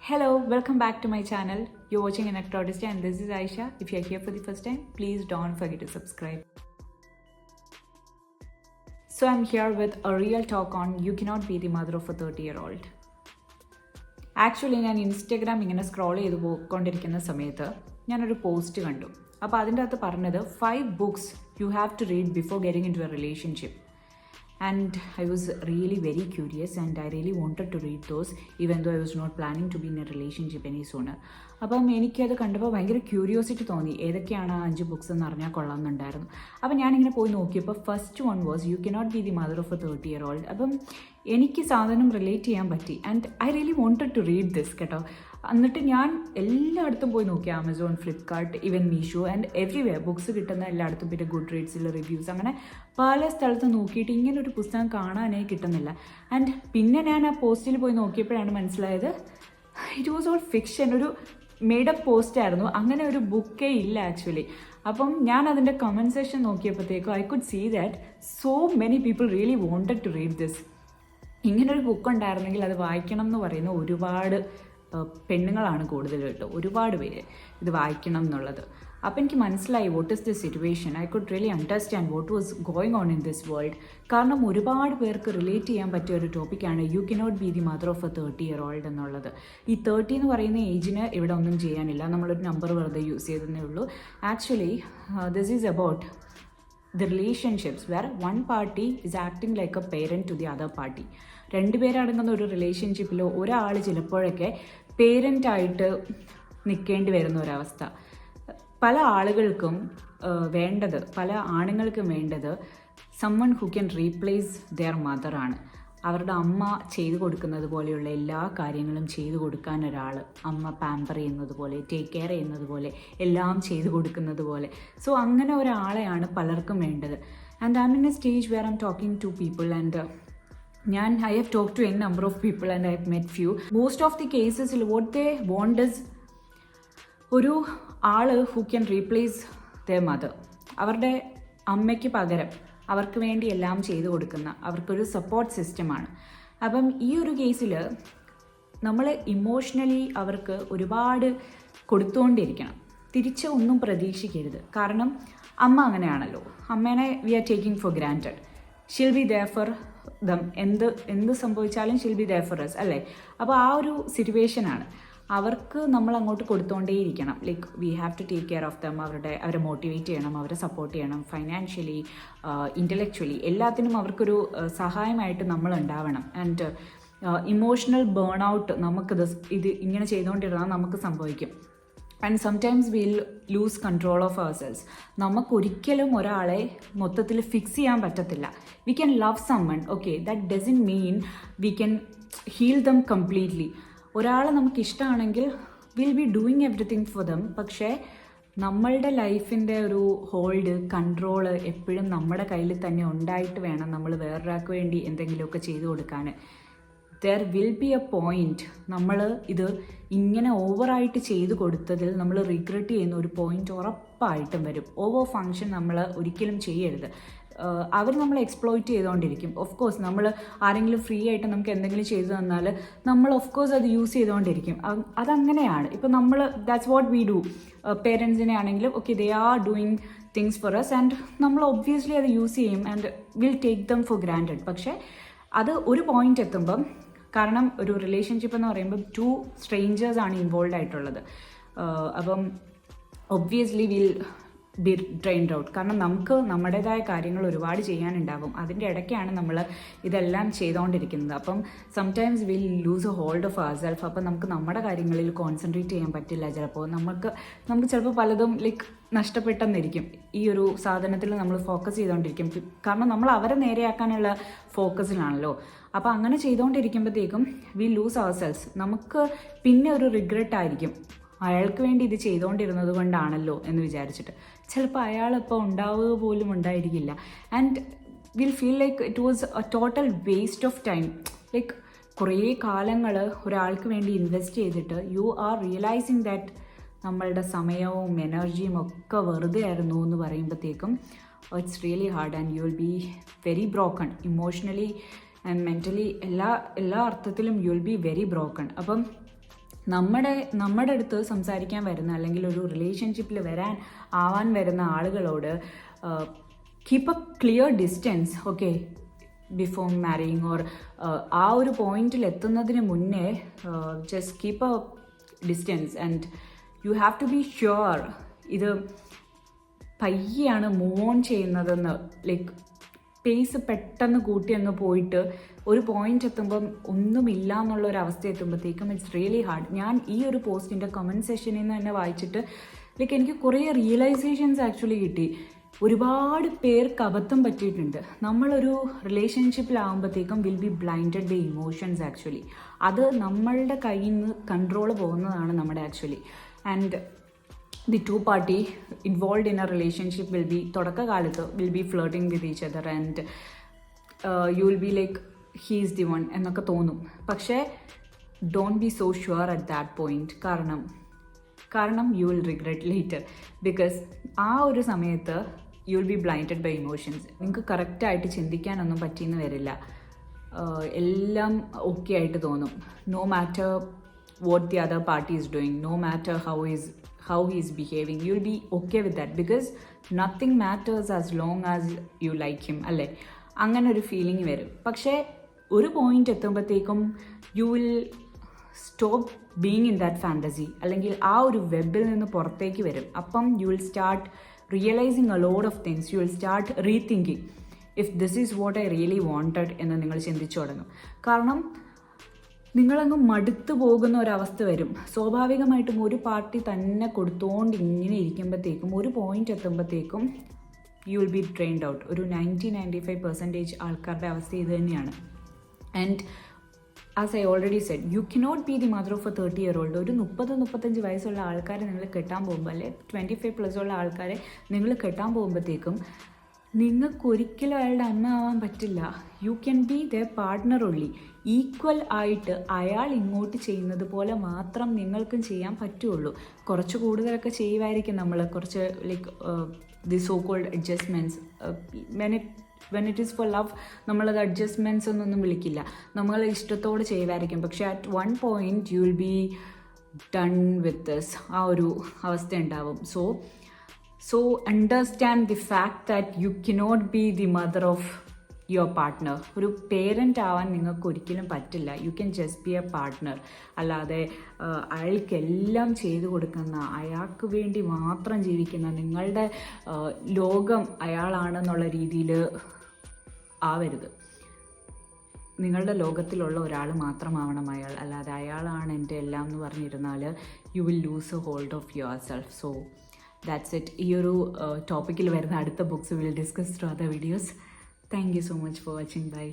Hello, welcome back to my channel. You're watching Anecdotist and this is Aisha. If you're here for the first time, please don't forget to subscribe. So I'm here with a real talk on you cannot be the mother of a 30-year-old. Actually ഞാൻ Instagram ഇങ്ങനെ scroll ചെയ്ത് പോയിക്കൊണ്ടിരിക്കുന്ന സമയത്ത് ഞാനൊരു post കണ്ടു. അപ്പോൾ അതിൻ്റെ അകത്ത് പറഞ്ഞത് 5 books you have to read before getting into a relationship. And I was really very curious and I really wanted to read those even though I was not planning to be in a relationship any sooner. അപ്പം എനിക്കത് കണ്ടപ്പോൾ ഭയങ്കര curiosity തോന്നി, ഏതൊക്കെയാണ് ആ 5 books എന്ന് അറിഞ്ഞാൽ കൊള്ളാമെന്നുണ്ടായിരുന്നു. അപ്പം ഞാനിങ്ങനെ പോയി നോക്കിയപ്പോൾ first one was you cannot be the mother of a 30-year-old. അപ്പം എനിക്ക് സാധനം റിലേറ്റ് ചെയ്യാൻ പറ്റി and I really wanted to read this കേട്ടോ. എന്നിട്ട് ഞാൻ എല്ലായിടത്തും പോയി നോക്കി, Amazon, Flipkart, even Meesho and everywhere books കിട്ടുന്ന എല്ലായിടത്തും, പിന്നെ ഗുഡ് റീഡ്സിൽ റിവ്യൂസ്, അങ്ങനെ പല സ്ഥലത്ത് നോക്കിയിട്ട് ഇങ്ങനൊരു പുസ്തകം കാണാനേ കിട്ടുന്നില്ല. ആൻഡ് പിന്നെ ഞാൻ ആ പോസ്റ്റിൽ പോയി നോക്കിയപ്പോഴാണ് മനസ്സിലായത് ഇറ്റ് വാസ് ഓൾ ഫിക്ഷൻ, ഒരു മെയ്ഡപ്പ് പോസ്റ്റ് ആയിരുന്നു, അങ്ങനെ ഒരു ബുക്കേ ഇല്ല ആക്ച്വലി. അപ്പം ഞാൻ അതിൻ്റെ കമൻറ്റ് സെക്ഷൻ നോക്കിയപ്പോഴത്തേക്കും I could see that so many people really wanted to read this. ഇങ്ങനൊരു ബുക്ക് ഉണ്ടായിരുന്നെങ്കിൽ അത് വായിക്കണം എന്ന് പറയുന്ന ഒരുപാട് പെണ്ണുങ്ങളാണ് കൂടുതൽ കേട്ടോ, ഒരുപാട് പേര് ഇത് വായിക്കണം എന്നുള്ളത്. അപ്പോൾ എനിക്ക് മനസ്സിലായി what is the situation. I could really understand what was going on in this world. കാരണം ഒരുപാട് പേർക്ക് റിലേറ്റ് ചെയ്യാൻ പറ്റിയ ഒരു ടോപ്പിക്കാണ് U cannot be the mother of a 30-year-old എന്നുള്ളത്. ഈ 30 എന്ന് പറയുന്ന ഏജിന് ഇവിടെ ഒന്നും ചെയ്യാനില്ല, നമ്മളൊരു നമ്പർ വെറുതെ യൂസ് ചെയ്തതേ ഉള്ളൂ. Actually this is about the relationships where one party is acting like a parent to the other party. രണ്ടുപേരടങ്ങുന്ന ഒരു റിലേഷൻഷിപ്പിൽ ഒരാൾ ചിലപ്പോഴൊക്കെ പേരൻ്റായിട്ട് നിൽക്കേണ്ടി വരുന്ന ഒരവസ്ഥ. പല ആളുകൾക്കും വേണ്ടത്, പല ആണുങ്ങൾക്കും വേണ്ടത് someone who can replace their mother ആണ്. അവരുടെ അമ്മ ചെയ്തു കൊടുക്കുന്നത് പോലെയുള്ള എല്ലാ കാര്യങ്ങളും ചെയ്തു കൊടുക്കാൻ ഒരാൾ, അമ്മ പാമ്പർ ചെയ്യുന്നത് പോലെ, ടേക്ക് കെയർ ചെയ്യുന്നത് പോലെ, എല്ലാം ചെയ്തു കൊടുക്കുന്നത് പോലെ. സോ അങ്ങനെ ഒരാളെയാണ് പലർക്കും വേണ്ടത്. And I'm in a stage where I'm talking to people and I have talk to n number of people and I have met few. Most of the കേസസിൽ വാട്ട് ദേ വോണ്ട് ഇസ് ഒരു ആൾ who can replace their mother. അവരുടെ അമ്മയ്ക്ക് പകരം അവർക്ക് വേണ്ടി എല്ലാം ചെയ്തു കൊടുക്കുന്ന, അവർക്കൊരു സപ്പോർട്ട് സിസ്റ്റമാണ്. അപ്പം ഈ ഒരു കേസിൽ നമ്മൾ ഇമോഷണലി അവർക്ക് ഒരുപാട് കൊടുത്തുകൊണ്ടിരിക്കണം, തിരിച്ച് ഒന്നും പ്രതീക്ഷിക്കരുത്. കാരണം അമ്മ അങ്ങനെയാണല്ലോ, അമ്മേനെ we are taking for granted. She'll be there for them, എന്ത് സംഭവിച്ചാലും she'll be there for us അല്ലേ. അപ്പോൾ ആ ഒരു സിറ്റുവേഷനാണ്. അവർക്ക് നമ്മൾ അങ്ങോട്ട് കൊടുത്തുകൊണ്ടേയിരിക്കണം. Like we have to take care of them. അവരെ മോട്ടിവേറ്റ് ചെയ്യണം, അവരെ സപ്പോർട്ട് ചെയ്യണം, ഫൈനാൻഷ്യലി, ഇൻ്റലക്ച്വലി, എല്ലാത്തിനും അവർക്കൊരു സഹായമായിട്ട് നമ്മൾ ഉണ്ടാവണം. ആൻഡ് ഇമോഷണൽ ബേൺ ഔട്ട് ഇത് ഇങ്ങനെ ചെയ്തുകൊണ്ടിരുന്നാൽ നമുക്ക് സംഭവിക്കും. And sometimes will lose control of ourselves. നമുക്കൊരിക്കലും ഒരാളെ മൊത്തത്തിൽ ഫിക്സ് ചെയ്യാൻ പറ്റത്തില്ല. We can love someone, okay, that doesn't mean we can heal them completely. ഒരാളെ നമുക്ക് ഇഷ്ടമാണെങ്കിൽ will be doing everything for them. പക്ഷേ നമ്മളുടെ ലൈഫിൻ്റെ ഒരു ഹോൾഡ്, കൺട്രോള് എപ്പോഴും നമ്മുടെ കയ്യിൽ തന്നെ ഉണ്ടായിട്ട് വേണം നമ്മൾ വേറൊരാൾക്ക് വേണ്ടി എന്തെങ്കിലുമൊക്കെ ചെയ്തു കൊടുക്കാൻ. There will be A point നമ്മൾ ഇത് ഇങ്ങനെ ഓവറായിട്ട് ചെയ്തു കൊടുത്തതിൽ നമ്മൾ റിഗ്രറ്റ് ചെയ്യുന്ന ഒരു പോയിന്റ് ഉറപ്പായിട്ടും വരും. ഓവർ ഫങ്ഷൻ നമ്മൾ ഒരിക്കലും ചെയ്യരുത്. അവർ നമ്മളെ എക്സ്പ്ലോയിറ്റ് ചെയ്തുകൊണ്ടിരിക്കും. ഓഫ് കോഴ്സ് നമ്മൾ ആരെങ്കിലും ഫ്രീ ആയിട്ട് നമുക്ക് എന്തെങ്കിലും ചെയ്തു തന്നാൽ നമ്മൾ ഓഫ് കോഴ്സ് അത് യൂസ് ചെയ്തുകൊണ്ടിരിക്കും. അതങ്ങനെയാണ്. ഇപ്പം നമ്മൾ ദാറ്റ്സ് വാട്ട് വി ഡു. പേരൻസിനെ ആണെങ്കിലും okay, they are doing things for us and നമ്മൾ ഒബ്വിയസ്ലി അത് യൂസ് ചെയ്യും and will take them for granted. പക്ഷേ അത് ഒരു പോയിന്റ് എത്തുമ്പം, കാരണം ഒരു റിലേഷൻഷിപ്പ് എന്ന് പറയുമ്പോൾ 2 strangers ആണ് ഇൻവോൾവ് ആയിട്ടുള്ളത്. അപ്പം obviously will be drained out. കാരണം നമുക്ക് നമ്മുടേതായ കാര്യങ്ങൾ ഒരുപാട് ചെയ്യാനുണ്ടാകും. അതിൻ്റെ ഇടയ്ക്കാണ് നമ്മൾ ഇതെല്ലാം ചെയ്തുകൊണ്ടിരിക്കുന്നത്. അപ്പം sometimes will lose a hold of ourself. അപ്പം നമുക്ക് നമ്മുടെ കാര്യങ്ങളിൽ കോൺസെൻട്രേറ്റ് ചെയ്യാൻ പറ്റില്ല. ചിലപ്പോൾ നമുക്ക് ചിലപ്പോൾ പലതും ലൈക്ക് നഷ്ടപ്പെട്ടെന്നിരിക്കും. ഈ ഒരു സാധനത്തിൽ നമ്മൾ ഫോക്കസ് ചെയ്തുകൊണ്ടിരിക്കും. കാരണം നമ്മൾ അവരെ നേരെയാക്കാനുള്ള ഫോക്കസിലാണല്ലോ. അപ്പോൾ അങ്ങനെ ചെയ്തുകൊണ്ടിരിക്കുമ്പോഴത്തേക്കും വി ലൂസ് അവർ സെൽസ്. നമുക്ക് പിന്നെ ഒരു റിഗ്രറ്റ് ആയിരിക്കും, അയാൾക്ക് വേണ്ടി ഇത് ചെയ്തുകൊണ്ടിരുന്നത് കൊണ്ടാണല്ലോ എന്ന് വിചാരിച്ചിട്ട്. ചിലപ്പോൾ അയാളിപ്പോൾ ഉണ്ടാവുക പോലും ഉണ്ടായിരിക്കില്ല. And will feel like it was A total waste of time. Like കുറേ കാലങ്ങൾ ഒരാൾക്ക് വേണ്ടി ഇൻവെസ്റ്റ് ചെയ്തിട്ട് യു ആർ റിയലൈസിങ് ദാറ്റ് നമ്മളുടെ സമയവും എനർജിയും ഒക്കെ വെറുതെ ആയിരുന്നു എന്ന് പറയുമ്പോഴത്തേക്കും it's really hard and you will be very broken emotionally and mentally. എല്ലാ അർത്ഥത്തിലും U will be very broken. അപ്പം നമ്മുടെ അടുത്ത് സംസാരിക്കാൻ വരുന്ന അല്ലെങ്കിൽ ഒരു റിലേഷൻഷിപ്പിൽ ആവാൻ വരുന്ന ആളുകളോട് keep a clear distance, okay, before marrying or ആ ഒരു പോയിന്റിൽ എത്തുന്നതിന് മുന്നേ just keep a distance and you have to be sure ഇത് പയ്യാണ് മൂവ് ഓൺ ചെയ്യുന്നതെന്ന്. ലൈക്ക് പേസ് പെട്ടെന്ന് കൂട്ടി അങ്ങ് പോയിട്ട് ഒരു പോയിന്റ് എത്തുമ്പം ഒന്നുമില്ല എന്നുള്ള ഒരു അവസ്ഥ എത്തുമ്പോഴത്തേക്കും ഇറ്റ്സ് റിയലി ഹാർഡ്. ഞാൻ ഈ ഒരു പോസ്റ്റിൻ്റെ കമൻറ്റ് സെഷനിൽ നിന്ന് തന്നെ വായിച്ചിട്ട് ലൈക്ക് എനിക്ക് കുറേ റിയലൈസേഷൻസ് ആക്ച്വലി കിട്ടി. ഒരുപാട് പേർക്ക് അബദ്ധം പറ്റിയിട്ടുണ്ട്. നമ്മളൊരു റിലേഷൻഷിപ്പിലാകുമ്പോഴത്തേക്കും will be blinded by emotions actually. അത് നമ്മളുടെ കയ്യിൽ നിന്ന് കൺട്രോൾ പോകുന്നതാണ് നമ്മുടെ actually. And the two party involved in a relationship will be തുടക്കകാലത്ത് will be flirting with each other and you will be like he is the one എന്നൊക്കെ തോന്നും. പക്ഷേ don't be so sure at that point. കാരണം you will regret later because ആ ഒരു സമയത്ത് you will be blinded by emotions. നിങ്ങൾക്ക് കറക്റ്റായിട്ട് ചിന്തിക്കാനൊന്നും പറ്റിയെന്ന് വരില്ല. എല്ലാം ഓക്കെ ആയിട്ട് തോന്നും. no matter what the other party is doing, no matter how he is behaving, you'll be okay with that because nothing matters as long as you like him, അല്ലേ? അങ്ങനെ ഒരു ഫീലിംഗ് വരും. പക്ഷേ ഒരു പോയിന്റ് എത്തുമ്പോഴത്തേക്കും you will stop being in that fantasy, അല്ലെങ്കിൽ ആ ഒരു വെബിൽ നിന്ന് പുറത്തേക്ക് വരും. അപ്പം you will start realising a load of things. You will start rethinking if this is what I really wanted എന്ന് നിങ്ങൾ ചിന്തിച്ചു തുടങ്ങും. കാരണം നിങ്ങളങ്ങ് മടുത്തു പോകുന്ന ഒരവസ്ഥ വരും. സ്വാഭാവികമായിട്ടും ഒരു പാർട്ടി തന്നെ കൊടുത്തുകൊണ്ട് ഇങ്ങനെ ഇരിക്കുമ്പോഴത്തേക്കും ഒരു പോയിന്റ് എത്തുമ്പോഴത്തേക്കും you will be trained out. ഒരു 90-95% ആൾക്കാരുടെ അവസ്ഥ ഇത് തന്നെയാണ്. And as I already said, you cannot be the mother of a 30-year-old. ഒരു 30-35 വയസ്സുള്ള ആൾക്കാരെ നിങ്ങൾ കെട്ടാൻ പോകുമ്പോൾ, അല്ലെ 25+ ഉള്ള ആൾക്കാരെ നിങ്ങൾ കെട്ടാൻ പോകുമ്പോഴത്തേക്കും നിങ്ങൾക്കൊരിക്കലും അയാളുടെ അമ്മ ആവാൻ പറ്റില്ല. You can be the partner only. Equal ആയിട്ട് അയാൾ ഇങ്ങോട്ട് ചെയ്യുന്നത് പോലെ മാത്രം നിങ്ങൾക്കും ചെയ്യാൻ പറ്റുള്ളൂ. കുറച്ച് കൂടുതലൊക്കെ ചെയ്യുമായിരിക്കും നമ്മൾ, കുറച്ച് like the so called adjustments. When it is for love നമ്മളത് അഡ്ജസ്റ്റ്മെൻറ്റ്സ് ഒന്നും വിളിക്കില്ല, നമ്മൾ ഇഷ്ടത്തോടെ ചെയ്യുമായിരിക്കും. പക്ഷേ at one point you will be done with this, ആ ഒരു അവസ്ഥ ഉണ്ടാവും. So understand the fact that you cannot be the mother of your partner. ഒരു പേരൻ്റ് ആവാൻ നിങ്ങൾക്ക് ഒരിക്കലും പറ്റില്ല. You can just be A partner. അല്ലാതെ അയാൾക്കെല്ലാം ചെയ്തു കൊടുക്കുന്ന, അയാൾക്ക് വേണ്ടി മാത്രം ജീവിക്കുന്ന, നിങ്ങളുടെ ലോകം അയാളാണെന്നുള്ള രീതിയിൽ ആവരുത്. നിങ്ങളുടെ ലോകത്തിലുള്ള ഒരാൾ മാത്രമാവണം അയാൾ. അല്ലാതെ അയാളാണ് എൻ്റെ എല്ലാം എന്ന് പറഞ്ഞിരുന്നാൽ you will lose a hold of yourself. So that's it. ഈ ഒരു ടോപ്പിക്കിൽ വരുന്ന അടുത്ത books will discuss through other videos. Thank you so much for watching. By.